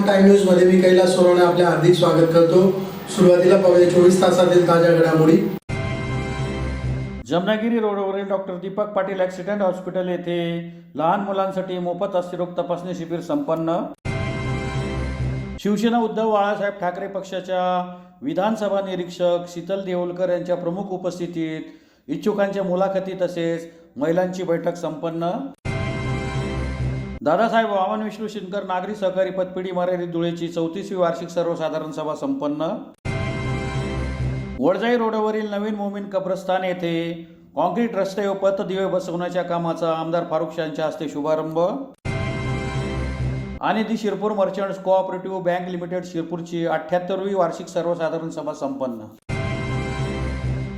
Time news मध्ये मी कैलास सोनवणे आपले हार्दिक स्वागत करतो। सुरुवातीला पाहूया 24 तासातील ताज्या घडामोडी। जमनागिरी रोडवरील doctor Deepak Patil accident hospital येथे लहान मुलांसाठी मोफत अस्थिरोग तपासणी शिबिर संपन्न। शिवसेना उद्धव बाळासाहेब ठाकरे पक्षाच्या विधानसभा निरीक्षक शीतल देऊळकर यांच्या प्रमुख उपस्थितीत इच्छुकांच्या मुलाखती तसेच महिलांची बैठक संपन्न। दादासाहेब वामन विष्णू शिंदकर नागरी सहकारी पतपेढी मर्यादित धुळेची 34वी वार्षिक सर्वसाधारण सभा संपन्न। वडजाई रोडवरील नवीन मोमीन कब्रस्तान येथे कॉन्क्रीट रस्ते व पथदिवे बसवण्याच्या कामाचा आमदार फारुख यांच्या हस्ते शुभारंभ। आणि the Shirpur merchants cooperative bank limited शिरपूरची 78वी वार्षिक सर्वसाधारण सभा संपन्न।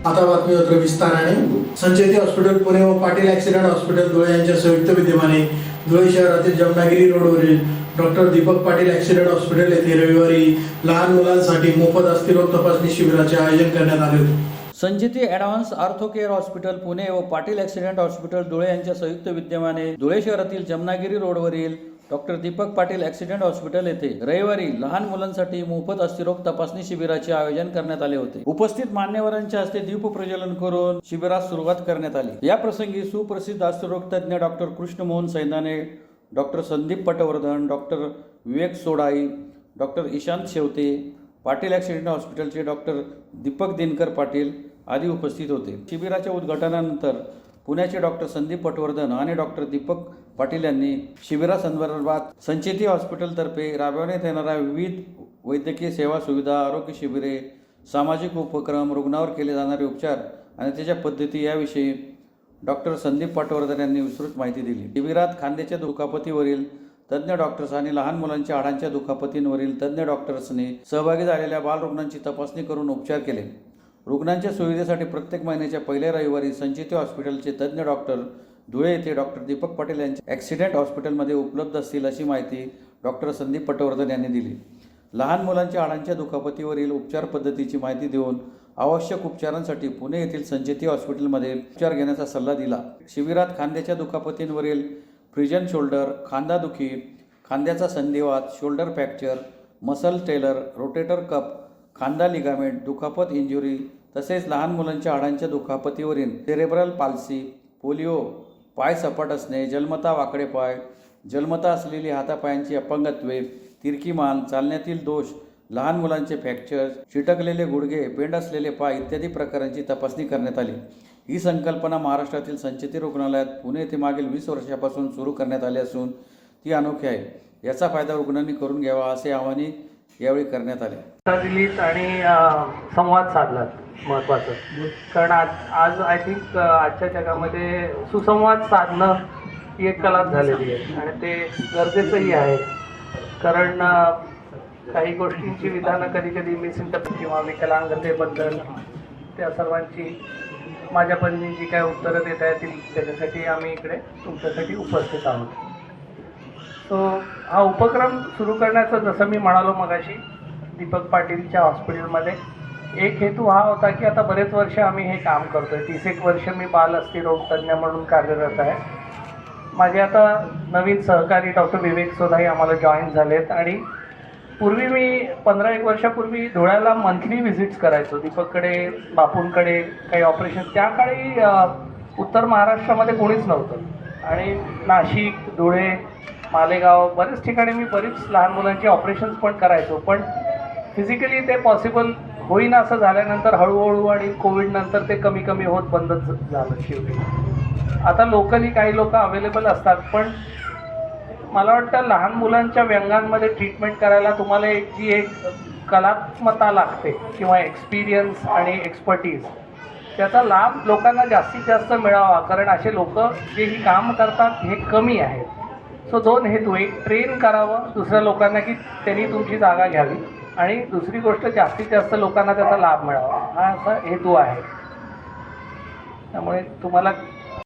आता बातमीपत्र विस्ताराने। संचेती हॉस्पिटल पुणे व पाटील ॲक्सिडेंट हॉस्पिटल धुळे यांच्या संयुक्त विद्यमाने धुळे शहरातील जमनागिरी रोडवरील doctor Deepak Patil accident hospital येथे रविवारी लहान मुलांसाठी मोफत अस्थिरोग तपासणी शिबिराचे आयोजन करण्यात आले होते। Sancheti advance ortho care hospital Pune व पाटील ॲक्सिडेंट हॉस्पिटल धुळे यांच्या संयुक्त विद्यमाने धुळे शहरातील जमनागिरी रोडवरील doctor Deepak Patil accident hospital येथे रविवारी लहान मुलांसाठी मोफत अस्थिरोग तपासणी शिबिराचे आयोजन करण्यात आले होते। उपस्थित मान्यवरांच्या हस्ते दीप प्रज्वलन करून शिबिरास सुरुवात करण्यात आली। या प्रसंगी सुप्रसिद्ध अस्थिरोग तज्ञ doctor Krishnamohan Saindane, doctor Sandeep Patwardhan, doctor Vivek Sodai, doctor Ishant Shevate, Patil accident हॉस्पिटलचे डॉक्टर दीपक दिनकर पाटील आदी उपस्थित होते। शिबिराच्या उद्घाटनानंतर पुण्याचे डॉक्टर संदीप पटवर्धन आणि डॉक्टर दीपक पाटील यांनी शिबिरासंदर्भात संचेती हॉस्पिटलतर्फे राबवण्यात येणाऱ्या विविध वैद्यकीय सेवा सुविधा, आरोग्य शिबिरे, सामाजिक उपक्रम, रुग्णावर केले जाणारे उपचार आणि त्याच्या पद्धती याविषयी डॉक्टर संदीप पटवर्धन यांनी विस्तृत माहिती दिली। शिबिरात खांद्याच्या दुखापतीवरील तज्ज्ञ डॉक्टर्स आणि लहान मुलांच्या हाडांच्या दुखापतींवरील तज्ज्ञ डॉक्टर्सनी सहभागी झालेल्या बालरुग्णांची तपासणी करून उपचार केले। रुग्णांच्या सुविधेसाठी प्रत्येक महिन्याच्या पहिल्या रविवारी संचेती हॉस्पिटलचे तज्ज्ञ डॉक्टर धुळे येथे डॉक्टर दीपक पाटील यांच्या ॲक्सिडेंट हॉस्पिटलमध्ये उपलब्ध असतील अशी माहिती डॉक्टर संदीप पटवर्धन यांनी दिली। लहान मुलांच्या हाडांच्या दुखापतीवरील उपचार पद्धतीची माहिती देऊन आवश्यक उपचारांसाठी पुणे येथील संचेती हॉस्पिटलमध्ये उपचार घेण्याचा सल्ला दिला। शिबिरात खांद्याच्या दुखापतींवरील फ्रिजन शोल्डर, खांदादुखी, खांद्याचा संधिवात, शोल्डर फ्रॅक्चर, मसल टेलर, रोटेटर कफ, खांदा लिगामेंट, दुखापत इंजुरी तसेच लहान मुलांच्या हाडांच्या दुखापतीवरील सेरेब्रल पाल्सी, पोलिओ, पाय सपाट असणे, जन्मता वाकडे पाय, जन्मता असलेली हातापायांची अपंगत्वे, तिरकी मान, चालण्यातील दोष, लहान मुलांचे फ्रॅक्चर, चिटकलेले गुडघे, पेंड असलेले पाय इत्यादी प्रकारांची तपासणी करण्यात आली। ही संकल्पना महाराष्ट्रातील संचेती रुग्णालयात पुणे येथे मागील 20 वर्षापासून सुरू करण्यात आली असून ती अनोखी आहे। याचा फायदा रुग्णांनी करून घ्यावा असे आवाहन यावेळी करण्यात आले। दिलीत आणि संवाद साधलात महत्त्वाचं, कारण आज आय थिंक आजच्या जगामध्ये सुसंवाद साधणं ही एक कलाच झालेली आहे आणि ते गरजेचंही आहे। कारण काही गोष्टींची विधानं कधी कधी मिसइंटरप्रेट किंवा विकलांगतेबद्दल त्या सर्वांची माझ्या पद्धतीने जी काय उत्तरं देता येतील त्याच्यासाठी आम्ही इकडे तुमच्यासाठी उपस्थित आहोत। सो हा उपक्रम सुरू करण्याचा जसं मी म्हणालो मगाशी दीपक पाटीलच्या हॉस्पिटलमध्ये एक हेतू हा होता की आता बरेच वर्ष आम्ही हे काम करतो आहे। 31 वर्ष मी बाल अस्थिरोग तज्ज्ञ म्हणून कार्यरत आहे। माझे आता नवीन सहकारी डॉक्टर विवेक सोडाई आम्हाला जॉईन झालेत आणि पूर्वी मी 15-1 वर्षापूर्वी धुळ्याला मंथली व्हिजिट्स करायचो दीपककडे, बापूंकडे काही ऑपरेशन। त्या काळी उत्तर महाराष्ट्रामध्ये कोणीच नव्हतं आणि नाशिक, धुळे, मालेगाव बरेच ठिकाणी मी बरीच लहान मुलांची ऑपरेशन्स पण करायचो, पण फिजिकली ते पॉसिबल होईना असं झाल्यानंतर हळूहळू आणि कोविडनंतर ते कमी कमी होत बंदच झालं शेवटी। आता लोकली काही लोक अवेलेबल असतात, पण मला वाटतं लहान मुलांच्या व्यंगांमध्ये ट्रीटमेंट करायला तुम्हाला एक कलात्मकता लागते किंवा एक्सपिरियन्स आणि एक्सपर्टीज, त्याचा लाभ लोकांना जास्तीत जास्त मिळावा, कारण असे लोक जे ही काम करतात हे कमी आहेत। सो 2 हेतू, एक ट्रेन करावं दुसऱ्या लोकांना की त्यांनी तुमची जागा घ्यावी आणि दुसरी गोष्ट जास्तीत जास्त लोकांना त्याचा लाभ मिळावा, हा असा हेतू आहे। त्यामुळे तुम्हाला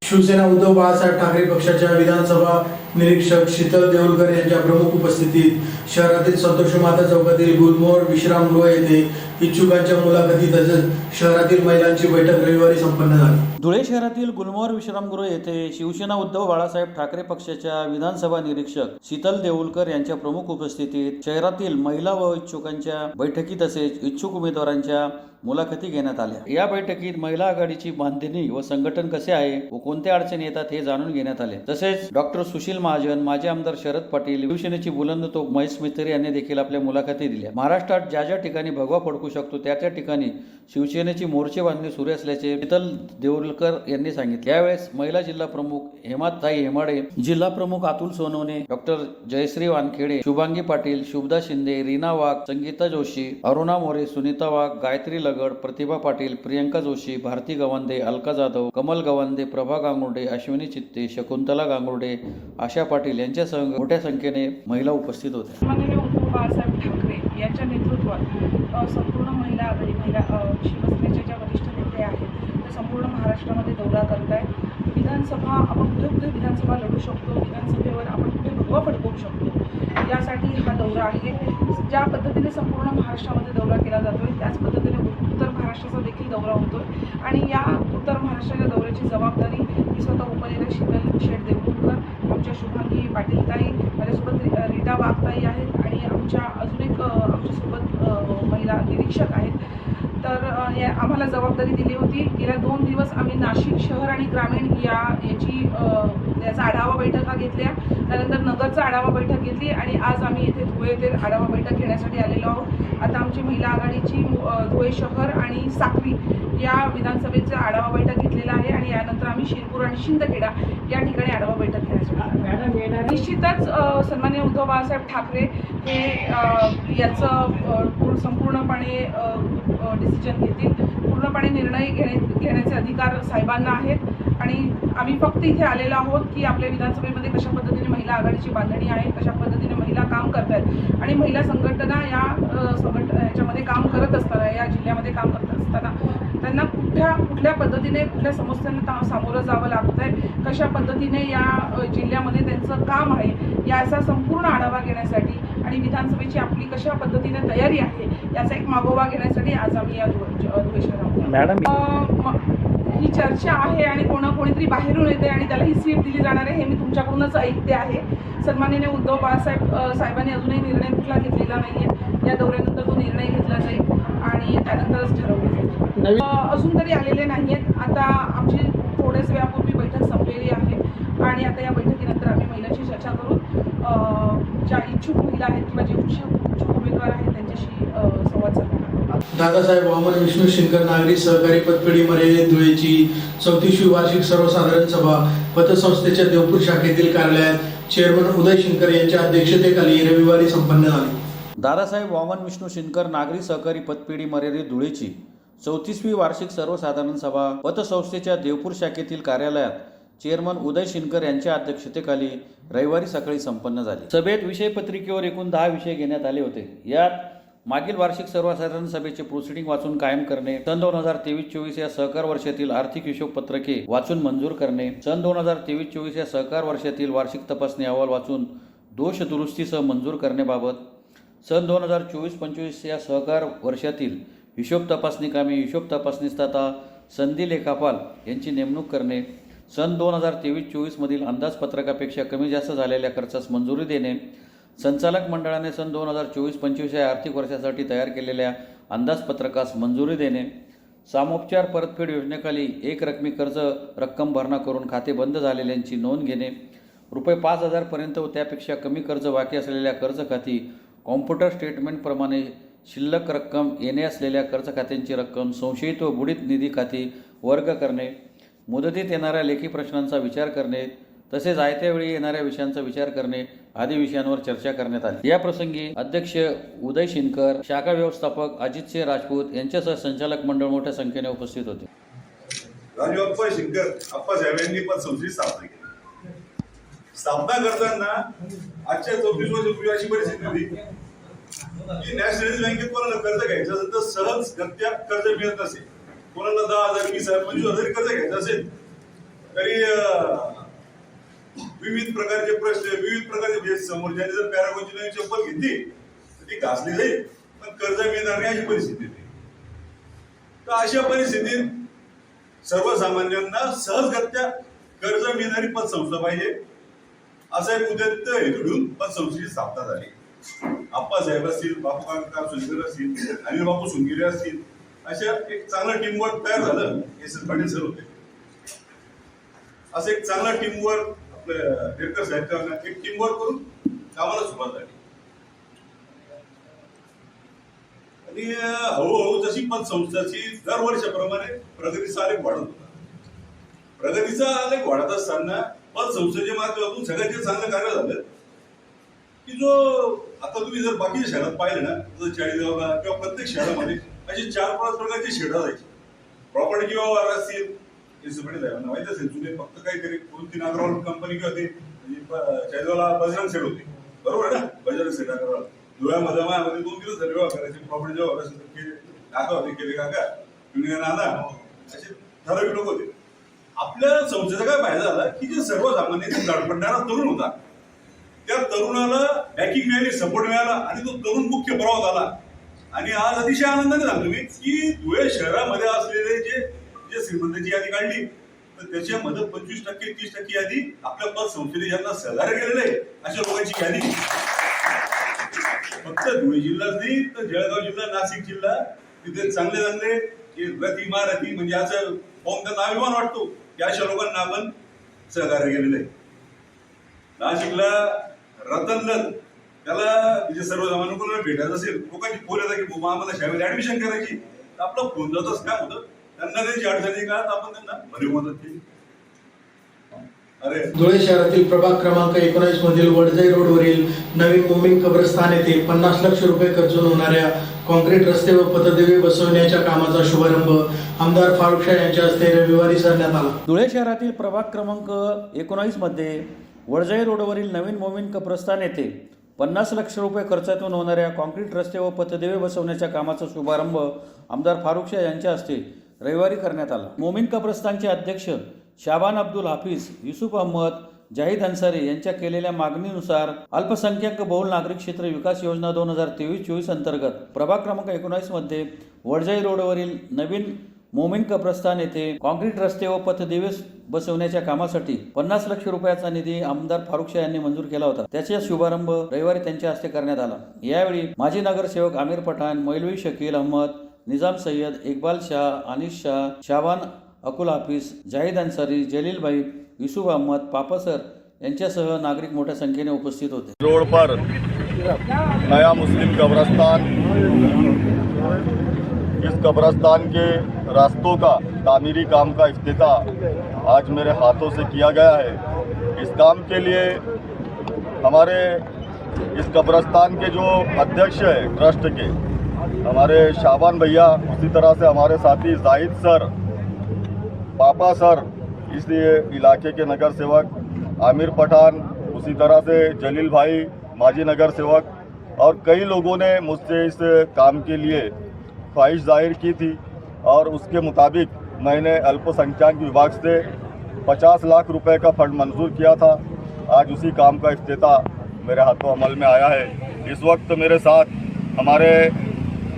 शिवसेना उद्धव बाळासाहेब ठाकरे पक्षाच्या विधानसभा निरीक्षक शीतल देऊळकर यांच्या प्रमुख उपस्थितीत शहरातील संतोषी माता चौकातील गुलमोहर विश्रामगृह येथे इच्छुकांच्या मुलाखती तसेच शहरातील महिलांची बैठक रविवारी संपन्न झाली. धुळे शहरातील गुलमोहर विश्रामगृह येथे शिवसेना उद्धव बाळासाहेब ठाकरे पक्षाच्या विधानसभा निरीक्षक शीतल देऊळकर यांच्या प्रमुख उपस्थितीत शहरातील महिला व इच्छुकांच्या बैठकी तसेच इच्छुक उमेदवारांच्या मुलाखती घेण्यात आल्या. या बैठकीत महिला आघाडीची बांधणी व संघटन कसे आहे व कोणत्या अडचणी येतात हे जाणून घेण्यात आले. तसेच डॉक्टर सुशील महाजन, माजी आमदार शरद पाटील, शिवसेनेची बुलंद तोफ महेश मिस्त्री यांनी देखील आपल्या मुलाखती दिल्या. महाराष्ट्रात ज्या ज्या ठिकाणी भगवा फडकू शकतो त्या त्या ठिकाणी शिवसेनेची मोर्चे बांधणी सुरू असल्याचे शीतल देऊळकर यांनी सांगितले. यावेळेस महिला जिल्हा प्रमुख हेमाताई हेमाडे, जिल्हा प्रमुख अतुल सोनवणे, डॉक्टर जयश्री वानखेडे, शुभांगी पाटील, शुभदा शिंदे, रीना वाघ, संगीता जोशी, अरुणा मोरे, सुनीता वाघ, गायत्री लगड, प्रतिभा पाटील, प्रियंका जोशी, भारती गवंदे, अलका जाधव, कमल गवंदे, प्रभा गांगुर्डे, अश्विनी चित्ते, शकुंतला गांगुर्डे, आशा पाटील यांच्यासह मोठ्या संख्येने महिला उपस्थित होत्या. माननीय उद्धव बाळासाहेब ठाकरे यांच्या नेतृत्वात संपूर्ण महिला आघाडी शिवसेनेच्या ज्या वरिष्ठ नेते आहेत ते संपूर्ण महाराष्ट्रामध्ये दौरा करत आहेत. विधानसभा आपण कुठे विधानसभा लढू शकतो, विधानसभेवर आपण कुठे भगवा फडकवू शकतो यासाठी हा दौरा आहे. ज्या पद्धतीने संपूर्ण महाराष्ट्रामध्ये दौरा केला जातोय त्याच पद्धतीने उत्तर महाराष्ट्राचा देखील दौरा होतोय आणि या उत्तर महाराष्ट्राच्या दौऱ्याची जबाबदारी मी स्वतः उपनिरीक्षक शीतल शेठ देऊळकर, आमच्या शुभांगी पाटीलताई, माझ्यासोबत रीटा वाघताई आहेत आणि आमच्या अजून एक आमच्यासोबत महिला निरीक्षक आहेत. तर आम्हाला जबाबदारी दिली होती. गेल्या 2 दिवस आम्ही नाशिक शहर आणि ग्रामीण याचा आढावा बैठका घेतल्या, त्यानंतर नगरचा आढावा बैठक घेतली आणि आज आम्ही येथे धुळे येथे आढावा बैठक घेण्यासाठी आलेलो आहोत. आता आमची महिला आघाडीची धुळे शहर आणि साक्री या विधानसभेचा आढावा बैठक घेतलेला आहे आणि यानंतर आम्ही शिरपूर आणि शिंदखेडा या ठिकाणी आढावा बैठक घेण्यासाठी. निश्चितच सन्माननीय उद्धव बाळासाहेब ठाकरे हे याचं संपूर्णपणे डिसिजन घेतील. पूर्णपणे निर्णय घेण्याचे अधिकार साहेबांना आहेत आणि आम्ही फक्त इथे आलेलो आहोत की आपल्या विधानसभेमध्ये कशा पद्धतीने महिला आघाडीची बांधणी आहे, कशा पद्धतीने महिला काम करत आहेत आणि महिला संघटना याच्यामध्ये काम करत असताना, या जिल्ह्यामध्ये काम करत असताना त्यांना कुठल्या पद्धतीने कुठल्या समस्यांना सामोरं जावं लागतं आहे, कशा पद्धतीने या जिल्ह्यामध्ये त्यांचं काम आहे याचा संपूर्ण आढावा घेण्यासाठी आणि विधानसभेची आपली कशा पद्धतीने तयारी आहे याचा एक मागोवा घेण्यासाठी आज आम्ही या धुळे शहरामध्ये. मॅडम, ही चर्चा आहे आणि कोणीतरी बाहेरून येते आणि त्याला ही सीट दिली जाणार आहे हे मी तुमच्याकडूनच ऐकते आहे. सन्माननीय उद्धव साहेबांनी अजूनही निर्णय कुठला घेतलेला नाही आहे. या दौऱ्यानंतर तो निर्णय घेतला जाईल आणि त्यानंतरच ठरवलं जाईल. अजून तरी आलेले नाही आहेत. आता आमची थोड्याच वेळापूर्वी बैठक संपलेली आहे आणि आता या बैठकीनंतर आम्ही महिलांशी चर्चा करून ज्या इच्छुक महिला आहेत किंवा जे इच्छुक उमेदवार आहेत त्यांच्याशी संवाद साधणार. दादासाहेब वामन विष्णू शिंकर नागरी सहकारी पतपेढी मर्यादित धुळेची 34वी वार्षिक सर्वसाधारण सभा पतसंस्थेच्या देवपूर शाखेतील कार्यालयात चेअरमन उदय शिंकर यांच्या अध्यक्षतेखाली रविवारी संपन्न झाली. दादासाहेब वामन विष्णू शिंकर नागरी सहकारी पतपेढी मर्यादित धुळेची 34वी वार्षिक सर्वसाधारण सभा पतसंस्थेच्या देवपूर शाखेतील कार्यालयात चेअरमन उदय शिंकर यांच्या अध्यक्षतेखाली रविवारी सकाळी संपन्न झाली. सभेत विषयपत्रिकेवर एकूण 10 विषय घेण्यात आले होते. यात मागील वार्षिक सर्वसाधारण सभेचे प्रोसिडिंग वाचून कायम करणे, सन 2023-24 या सहकार वर्षातील आर्थिक हिशोब पत्रके वाचून मंजूर करणे, सन 2023-24 या सहकार वर्षातील वार्षिक तपासणी अहवाल वाचून दोष दुरुस्तीसह मंजूर करण्याबाबत, सन 2024-25 या सहकार वर्षातील हिशोब तपासणी कामी हिशोब तपासणीदाता संधी लेखापाल यांची नेमणूक करणे, सन 2023-24 मधील अंदाजपत्रकापेक्षा कमी जास्त झालेल्या खर्चास मंजुरी देणे, संचालक मंडळाने सन 2024-25 या आर्थिक वर्षासाठी तयार केलेल्या अंदाजपत्रकास मंजुरी देणे, सामोपचार परतफेड योजनेखाली एक रकमी कर्ज रक्कम भरणा करून खाते बंद झालेल्यांची नोंद घेणे, ₹5,000 पर्यंत व त्यापेक्षा कमी कर्ज बाकी असलेल्या कर्ज खाती कॉम्प्युटर स्टेटमेंटप्रमाणे शिल्लक रक्कम येणे असलेल्या कर्ज खात्यांची रक्कम संशयित व बुडीत निधी खाती वर्ग करणे, मुदतीत येणाऱ्या लेखी प्रश्नांचा विचार करणे तसेच आयत्या वेळी येणाऱ्या विषयांचा विचार करणे आदी विषयांवर चर्चा करण्यात आली. या प्रसंगी अध्यक्ष उदय शिंकर, शाखा व्यवस्थापक अजितसिंह राजपूत यांच्यासह संचालक मंडळ मोठ्या संख्येने उपस्थित होते. राजूअप्पा शिंकर अप्पासाहेब यांनी पतसंस्थेची स्थापना केली. स्थापना करताना आजच्या 34 वर्षापूर्वी अशी परिस्थिती होती की नॅशनलाइज बँकेत कोणाला कर्ज घ्यायचं असेल तर सहज गत्या कर्ज मिळत नसेल. कोणाला 10,000, 20,000, 25,000 कर्ज घ्यायचं असेल तरी विविध प्रकारचे प्रश्न, विविध प्रकारचे भेद समोर ज्याने जर पॅरागॉनची नवीन चप्पल घेतली तर ती घासली जाईल, पण कर्ज मिळणार नाही अशी परिस्थिती येते. तर अशा परिस्थितीत सर्वसामान्यांना सहजगत्या कर्ज मिळणारी पतसंस्था पाहिजे असा एक उद्दिष्ट हेतू घेऊन पतसंस्थेची स्थापना झाली. आप्पासाहेब असतील, बापू काका सुंदर असतील, अनिल बापू सुंगिरे असतील, अशा एक चांगलं टीमवर्क तयार झालं. एस एस पाटील सर होते. असं एक चांगला टीमवर्क आपल्या टिळकर साहेबांना एक टीमवर्क करून कामाला सुरुवात झाली. आणि हळूहळू जशी पतसंस्थाची दरवर्षाप्रमाणे प्रगतीचा आलेख वाढत होता. प्रगतीचा आलेख वाढत असताना पतसंस्थेच्या माध्यमातून सगळ्यात जे चांगलं कार्य झालं की जो आता तुम्ही जर बाकीच्या शहरात पाहिलं ना, जर चाळीसगावला किंवा प्रत्येक शहरामध्ये अशी 4-5 प्रकारची शेडं जायची. प्रॉपर्टी व्यवहार असतील, माहिती असेल तुम्ही, फक्त काहीतरी 2-3 अग्रवाल कंपनी किंवा ते चाळीसगावला बजरंग सेट होते, बरोबर आहे ना, बजरंग सेट अग्रवाल. धुळ्यामध्ये मायामध्ये 2 दिवस झाले व्यवहार करायचे. प्रॉपर्टी व्यवहार असेल तर काका होते, केले काका, नाना, असे ठराविक लोक होते. आपल्या संस्थेचा काय फायदा झाला की जे सर्वसामान्य धडपडणारा तरुण होता, त्या तरुणाला बॅकिंग मिळाली, सपोर्ट मिळाला आणि तो तरुण मुख्य प्रवाह झाला. आणि आज अतिशय आनंदाने सांगतो मी की धुळे शहरामध्ये असलेले जे श्रीमंतांची यादी काढली तर त्याच्यामध्ये 25%, 30% यादी आपल्या पतसंस्थेने ज्यांना सहकार्य केलेलं आहे अशा लोकांची यादी. फक्त धुळे जिल्हाच नाही तर जळगाव जिल्हा, नाशिक जिल्हा, तिथे चांगले रथ इमारती, म्हणजे असं पाहून त्यांना अभिमान वाटतो की अशा लोकांना आपण सहकार्य केलेलं आहे. नाशिकला रतनदत्त, त्याला म्हणजे सर्वसामान्य कोणाला भेटायचं असेल, लोकांची फोन येतात की बाबा आम्हाला शाळेमध्ये ऍडमिशन करायची, तर आपलं फोन जातच काय होतं, त्यांना त्यांची अडचणी काळात आपण त्यांना भरीव मदत केली. धुळे शहरातील प्रभाग क्रमांक 19 मधील वडजाई रोडवरील नवीन मोमीन कब्रस्तान येथे 50 लाख रुपये खर्चून होणाऱ्या कॉन्क्रीट रस्ते व पथदिवे बसवण्याच्या कामाचा शुभारंभ आमदार फारुख शाह यांच्या हस्ते रविवारी करण्यात आला. धुळे शहरातील प्रभाग क्रमांक 19 मध्ये वडजाई रोडवरील नवीन मोमीन कब्रस्तान येथे 50 लाख रुपये खर्चातून होणाऱ्या कॉन्क्रीट रस्ते व पथदिवे बसवण्याच्या कामाचा शुभारंभ आमदार फारुख शाह यांच्या हस्ते रविवारी करण्यात आला. मोमीन कब्रस्तानचे अध्यक्ष शाबान अब्दुल हाफिज, युसुफ अहमद, जाहिद अन्सारी यांच्या केलेल्या मागणीनुसार अल्पसंख्याक बहुल नागरिक क्षेत्र विकास योजना 2023-24 अंतर्गत प्रभाग क्रमांक 19 मध्ये वडजाई रोडवरील नवीन मोमीन कब्रस्तान येथे कॉन्क्रीट रस्ते व पथदिवे बसवण्याच्या कामासाठी 50 लाख रुपयाचा निधी आमदार फारुख शाह यांनी मंजूर केला होता. त्याचा शुभारंभ रविवारी त्यांच्या हस्ते करण्यात आला. यावेळी माजी नगरसेवक आमिर पठाण, मौलवी शकील अहमद, निजाम सय्यद, इकबाल शाह, अनिश शाह, शाबान अकुल हाफिज, जाहिद अन्सारी, जलील भाई, युसुफ अहमद, पापसर यांच्यासह नागरिक मोठ्या संख्येने उपस्थित होते. रोड पर नया मुस्लिम कब्रस्तान, इस कब्रस्तान के रास्तों का तामीरी काम का इफ्तिताह आज मेरे हाथों से किया गया है. इस काम के लिए हमारे इस कब्रस्तान के जो अध्यक्ष है ट्रस्ट के, हमारे शाबान भैया, उसी तरह से हमारे साथी जाहिद सर, पापा सर, इस इलाके के नगर सेवक आमिर पठान, उसी तरह से जलील भाई, माजी नगर सेवक, और कई लोगों ने मुझसे इस काम के लिए ख्वाहिश जाहिर की थी और उसके मुताबिक मैंने अल्पसंख्यक विभाग से 50 लाख रुपए का फंड मंजूर किया था. आज उसी काम का इफ्तिताह मेरे हाथों अमल में आया है. इस वक्त मेरे साथ हमारे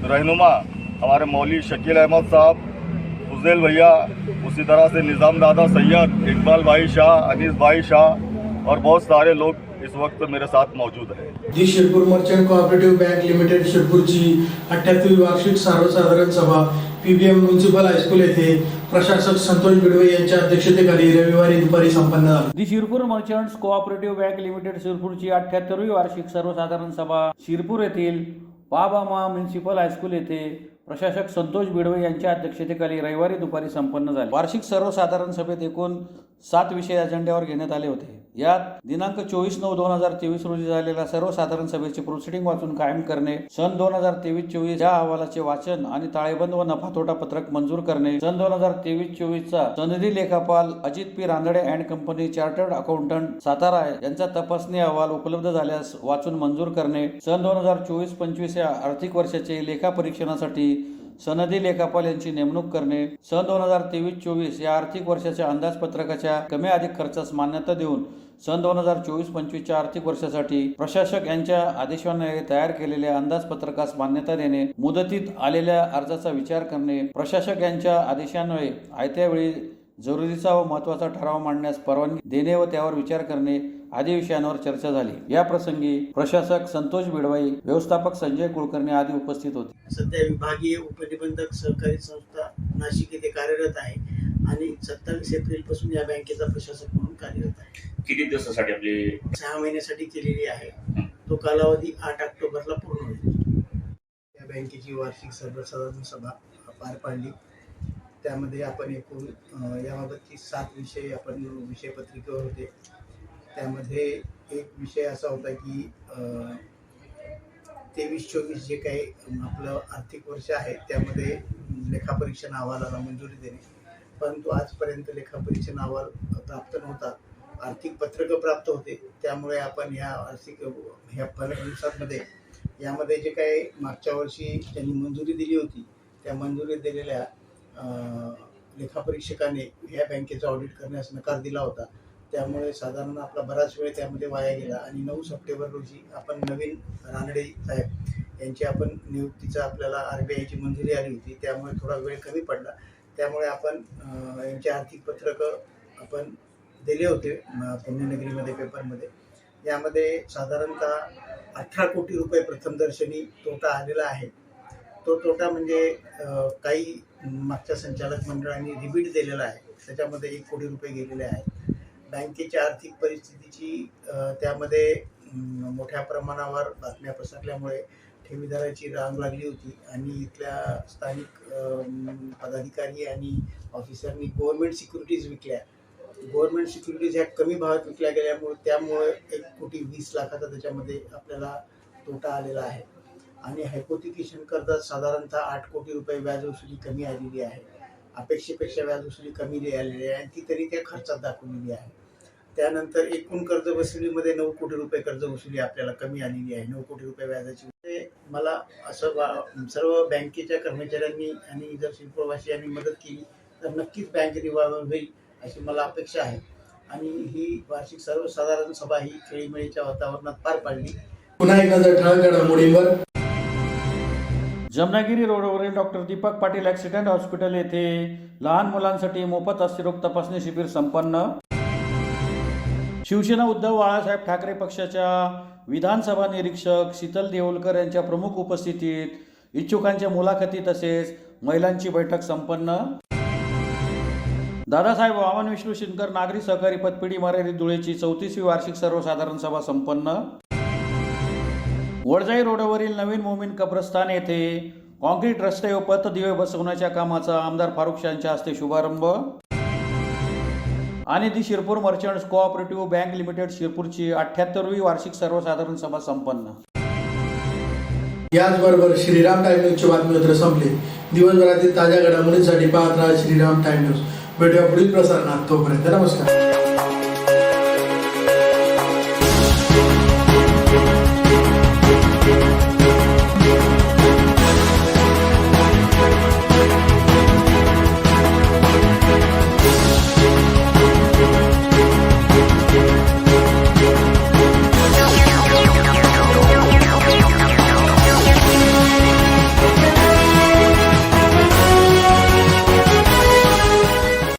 रहनुमा, हमारे मौलवी शकील अहमद साहब, फुजैल भैया, उसी तरह से निज़ाम दादा सैयद, इकबाल भाई शाह, अनीस भाई शाह और बहुत सारे लोग इस वक्त मेरे साथ मौजूद हैं. The Shirpur merchant cooperative bank limited शिरपूरची 78वी वार्षिक सर्वसाधारण सभा पीबीएम म्युनिसिपल हायस्कूल येथे प्रशासक संतोष बिडवे यांच्या अध्यक्षतेखाली रविवारी दुपारी संपन्न झाली. The Shirpur merchants cooperative bank limited शिरपूरची 78वी वार्षिक सर्वसाधारण सभा शिरपूर येथील पाबामा म्युनिसिपल हायस्कूल येथे प्रशासक संतोष बिडवे यांच्या अध्यक्षतेखाली रविवारी दुपारी संपन्न झाली. वार्षिक सर्वसाधारण सभेत एकूण 7 विषय अजेंड्यावर घेण्यात आले होते. यात दिनांक 24/9/2023 रोजी झालेल्या सर्वसाधारण सभेचे प्रोसिडिंग वाचून कायम करणे, सन 2023-24 या अहवालाचे वाचन आणि ताळेबंद व नफा-तोटा पत्रक मंजूर करणे, सन 2023-24 चा सनदी लेखापाल Ajit P Ranade and company chartered accountant Satara यांचा तपासणी अहवाल उपलब्ध झाल्यास वाचून मंजूर करणे, सन 2024-25 या आर्थिक वर्षाचे लेखा परीक्षणासाठी सनदी लेखापाल यांची नेमणूक करणे, सन 2023-24 या आर्थिक वर्षाच्या अंदाजपत्रकाच्या कमी अधिक खर्चास मान्यता देऊन सन 2024-25 आर्थिक वर्षासाठी प्रशासक यांच्या आदेशान्वये तयार केलेल्या अंदाजपत्रकास मान्यता देणे, मुदतीत आलेल्या अर्जाचा विचार करणे, प्रशासक यांच्या आदेशान्वये आयत्या वेळी जरुरीचा व महत्त्वाचा ठराव मांडण्यास परवानगी देणे व त्यावर विचार करणे आदी विषयांवर चर्चा झाली. या प्रसंगी प्रशासक संतोष बिडवाई, व्यवस्थापक संजय कुलकर्णी आदी उपस्थित होते. सध्या विभागीय उपनिबंधक सहकारी संस्था नाशिक येथे कार्यरत आहे आणि 27 एप्रिल पासून या बँकेचा प्रशासक म्हणून कार्यरत आहे. किती दिवसासाठी आपली 6 महिन्यासाठी केलेली आहे. तो कालावधी 8 ऑक्टोबरला पूर्ण होईल. या बँकेची वार्षिक सर्वसाधारण सभा पार पाडली. त्यामध्ये आपण एकूण याबाबतची 7 विषय आपण विषयपत्रिकेवर होते. त्यामध्ये एक विषय असा होता की 23-24 जे काही आपलं आर्थिक वर्ष आहे त्यामध्ये लेखापरीक्षण अहवालाला मंजुरी देणे, परंतु आजपर्यंत लेखापरीक्षण अहवाल प्राप्त नव्हता. आर्थिक पत्रकं प्राप्त होते. त्यामुळे आपण ह्या 15 दिवसांमध्ये यामध्ये जे काही मागच्या वर्षी त्यांनी मंजुरी दिली होती त्या मंजुरी दिलेल्या लेखापरीक्षकाने ह्या बँकेचा ऑडिट करण्यास नकार दिला होता. त्यामुळे साधारण आपला बराच वेळ त्यामध्ये वाया गेला आणि 9 सप्टेंबर रोजी आपण नवीन रानडे साहेब यांची आपण नियुक्तीचा आपल्याला RBIची मंजुरी आली होती. त्यामुळे थोडा वेळ कमी पडला. त्यामुळे आपण यांचे आर्थिक पत्रकं आपण दिले होते पुण्यनगरीमध्ये पेपरमध्ये. यामध्ये साधारणतः 18 कोटी रुपये प्रथमदर्शनी तोटा आलेला आहे. तो तोटा म्हणजे काही मागच्या संचालक मंडळांनी रिबीट दिलेला आहे, त्याच्यामध्ये 1 कोटी रुपये गेलेले आहेत. बँकेच्या आर्थिक परिस्थितीची त्यामध्ये मोठ्या प्रमाणावर बातम्या पसरल्यामुळे ठेवीदाराची रांग लागली होती आणि इथल्या स्थानिक पदाधिकारी आणि ऑफिसरनी गव्हर्नमेंट सिक्युरिटीज विकल्या. गव्हर्नमेंट सिक्युरिटीज ह्या कमी भावात विकल्या गेल्यामुळे त्यामुळे 1,20,00,000 त्याच्यामध्ये आपल्याला तोटा आलेला आहे. आणि हायपोथिकेशन कर्जात साधारणतः 8 कोटी रुपये व्याज वसुली कमी आलेली आहे. अपेक्षेपेक्षा व्याज वसुली कमी आलेली आहे आणि ती तरी त्या खर्चात दाखवलेली आहे. त्यानंतर एकूण कर्ज वसुलीमध्ये 9 कोटी रुपये कर्ज वसुली आपल्याला कमी आलेली आहे. 9 कोटी रुपये व्याजाची. मला असं सर्व बँकेच्या कर्मचाऱ्यांनी आणि जर शिल्पवासियांनी मदत केली तर नक्कीच बँक रिवायवल होईल अशी मला अपेक्षा आहे. आणि ही वार्षिक सर्वसाधारण सभा ही खेळीमेळीच्या वातावरणात पार पाडली. पुन्हा एक नजर ठळक घडामोडींवर. जमनागिरी रोडवरील doctor Deepak Patil accident hospital येथे लहान मुलांसाठी मोफत अस्थिरोग तपासणी शिबिर संपन्न. शिवसेना उद्धव बाळासाहेब ठाकरे पक्षाच्या विधानसभा निरीक्षक शीतल देऊलकर यांच्या प्रमुख उपस्थितीत इच्छुकांच्या मुलाखती तसेच महिलांची बैठक संपन्न. दादासाहेब वामन विष्णू शिंदकर नागरी सहकारी पतपेढी मर्यादित धुळेची 34वी वार्षिक सर्वसाधारण सभा संपन्न. वडजाई रोडवरील नवीन मोमीन कब्रस्तान येथे कॉन्क्रीट रस्ते व पथदिवे बसवण्याच्या कामाचा आमदार फारुख यांच्या हस्ते शुभारंभ. आणि the Shirpur merchants cooperative bank limited शिरपूरची 78वी वार्षिक सर्वसाधारण सभा संपन्न. याचबरोबर श्रीराम टाइम न्यूजची बातमीपत्र संपले. दिवसभरातील ताज्या घडामोडींसाठी पाहत राहा श्रीराम टाइम न्यूज. भेटूया पुढील प्रसारणात. तोपर्यंत नमस्कार.